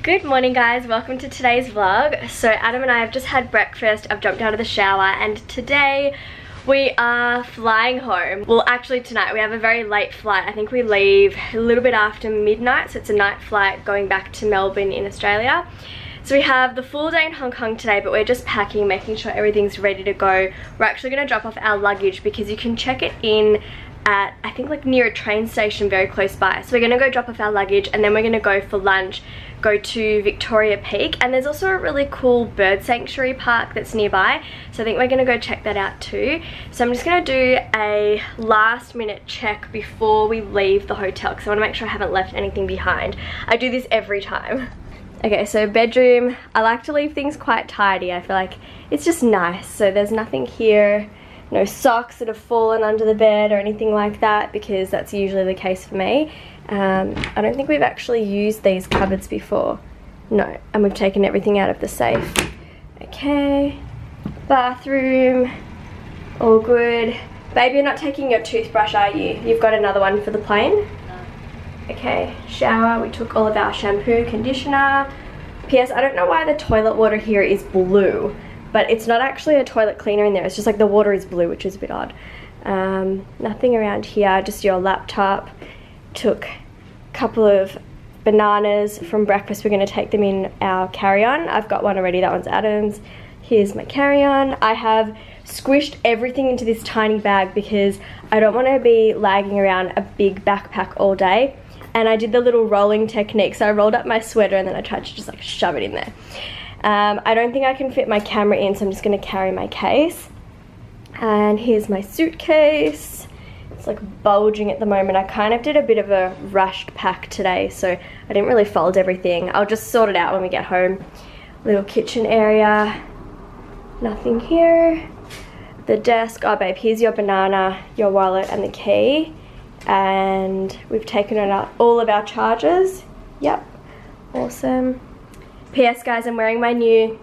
Good morning guys, welcome to today's vlog. So Adam and I have just had breakfast, I've jumped out of the shower, and today we are flying home. Well, actually tonight we have a very late flight. I think we leave a little bit after midnight, so it's a night flight going back to Melbourne in Australia. So we have the full day in Hong Kong today, but we're just packing, making sure everything's ready to go. We're actually going to drop off our luggage because you can check it in at, I think, like near a train station very close by. So we're going to go drop off our luggage and then we're going to go for lunch, go to Victoria Peak, and there's also a really cool bird sanctuary park that's nearby, so I think we're going to go check that out too. So I'm just going to do a last minute check before we leave the hotel because I want to make sure I haven't left anything behind. I do this every time. Okay, so bedroom, I like to leave things quite tidy. I feel like it's just nice. So there's nothing here, no socks that have fallen under the bed or anything like that, because that's usually the case for me. I don't think we've actually used these cupboards before. No, and we've taken everything out of the safe. Okay, bathroom, all good. Babe, you're not taking your toothbrush, are you? You've got another one for the plane? Okay, shower, we took all of our shampoo, conditioner. P.S. I don't know why the toilet water here is blue, but it's not actually a toilet cleaner in there, it's just like the water is blue, which is a bit odd. Nothing around here, just your laptop. Took a couple of bananas from breakfast, we're going to take them in our carry-on. I've got one already, that one's Adam's. Here's my carry-on. I have squished everything into this tiny bag because I don't want to be lagging around a big backpack all day. And I did the little rolling technique, so I rolled up my sweater and then I tried to just like shove it in there. I don't think I can fit my camera in, so I'm just going to carry my case. And here's my suitcase. It's like bulging at the moment. I kind of did a bit of a rushed pack today, so I didn't really fold everything. I'll just sort it out when we get home. Little kitchen area. Nothing here. The desk. Oh babe, here's your banana, your wallet and the key. And we've taken out all of our chargers. Yep, awesome. P.S. guys, I'm wearing my new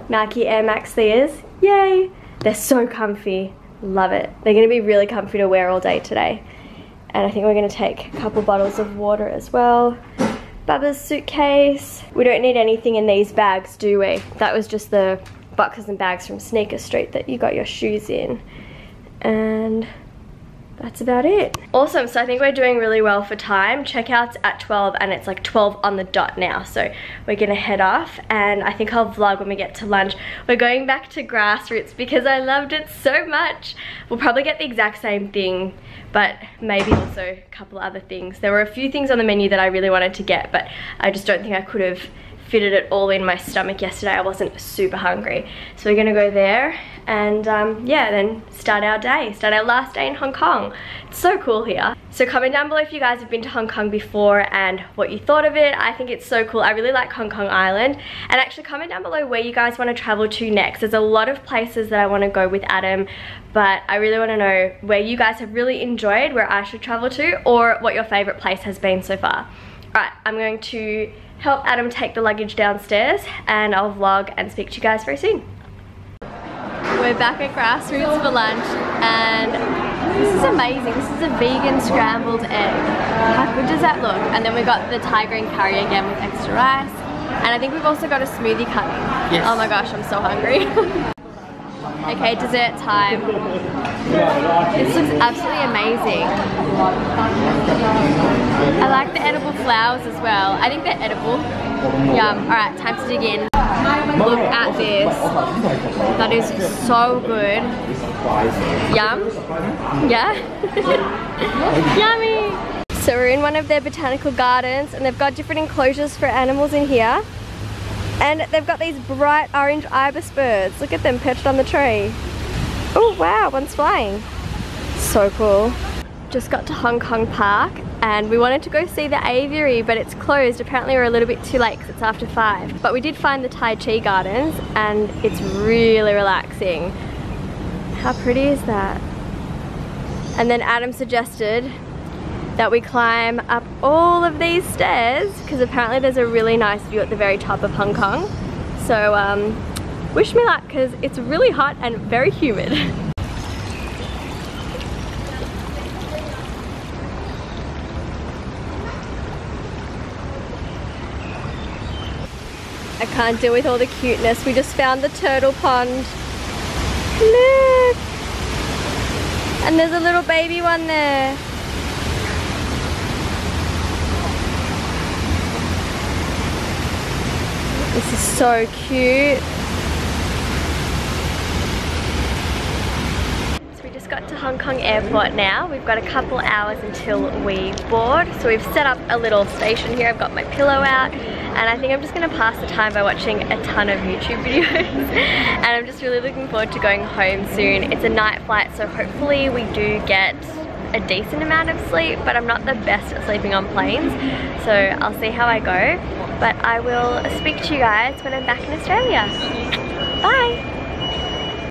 Nike Air Max Theas. Yay! They're so comfy. Love it. They're going to be really comfy to wear all day today. And I think we're going to take a couple bottles of water as well. Bubba's suitcase. We don't need anything in these bags, do we? That was just the boxes and bags from Sneaker Street that you got your shoes in. And that's about it. Awesome, so I think we're doing really well for time. Checkout's at 12 and it's like 12 on the dot now. So we're gonna head off and I think I'll vlog when we get to lunch. We're going back to Grassroots because I loved it so much. We'll probably get the exact same thing, but maybe also a couple other things. There were a few things on the menu that I really wanted to get, but I just don't think I could have fitted it all in my stomach yesterday. I wasn't super hungry. So we're gonna go there and yeah, then start our day, start our last day in Hong Kong. It's so cool here. So comment down below if you guys have been to Hong Kong before and what you thought of it. I think it's so cool. I really like Hong Kong Island. And actually comment down below where you guys want to travel to next. There's a lot of places that I want to go with Adam, but I really want to know where you guys have really enjoyed, where I should travel to, or what your favorite place has been so far. Alright, I'm going to help Adam take the luggage downstairs and I'll vlog and speak to you guys very soon. We're back at Grassroots for lunch and this is amazing. This is a vegan scrambled egg. How good does that look? And then we got the Thai green curry again with extra rice. And I think we've also got a smoothie coming. Yes. Oh my gosh, I'm so hungry. Okay, dessert time. This looks absolutely amazing. I like the edible flowers as well. I think they're edible. Yum. Alright, time to dig in. Look at this. That is so good. Yum? Yeah? Yummy! So we're in one of their botanical gardens and they've got different enclosures for animals in here. And they've got these bright orange ibis birds. Look at them perched on the tree. Oh wow, one's flying. So cool. Just got to Hong Kong Park and we wanted to go see the aviary, but it's closed. Apparently we're a little bit too late because it's after 5. But we did find the Tai Chi gardens and it's really relaxing. How pretty is that? And then Adam suggested that we climb up all of these stairs because apparently there's a really nice view at the very top of Hong Kong. So wish me luck because it's really hot and very humid. I can't deal with all the cuteness. We just found the turtle pond. Look! And there's a little baby one there. This is so cute. So we just got to Hong Kong airport now. We've got a couple hours until we board. So we've set up a little station here. I've got my pillow out. And I think I'm just gonna pass the time by watching a ton of YouTube videos. And I'm just really looking forward to going home soon. It's a night flight, so hopefully we do get a decent amount of sleep, but I'm not the best at sleeping on planes. So I'll see how I go. But I will speak to you guys when I'm back in Australia. Bye!